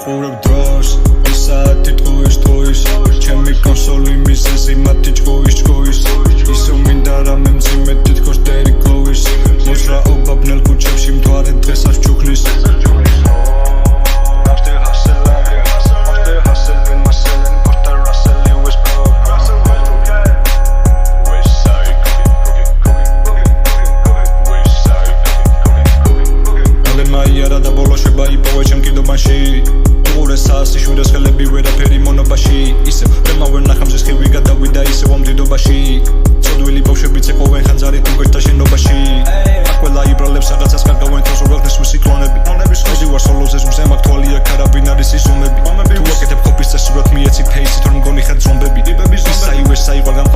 ვიყურებ დროს ისაათი ტყუის ჩემი კონსოლი მისესი მათი ჭკუის ისო მინდა რამე მძიმე თითქოს დერი გლოვის მოძრაობა ბნელ ქუჩებში მთვარე დღესაც ჩუქნის და ბოლო შევა იპოვე ჩემ კიდობაში უყურე საასი შვიდას ხელები ვერაფერი მონობაში ისევ ვერმა ვერ ნახა მზის ხივი გადავიდა ისევ ამ დიდობაში ცოდვილი ბავშვებიც ეყოვენ ხანძარით მკვირთა შენობაში აქ ყველა იბრალებს რაღაცას კარგავენ თავს უბრალოდ სვისი კლონები მოდი ვარ სოლოზე ზურზე მაგ თვალია კარაბინ არის ის ომები თუ აკეთებ კოპის წესურად მიეცი ფეისით რომ მგონი ხარ ზომბები ისაივე საიყვარგან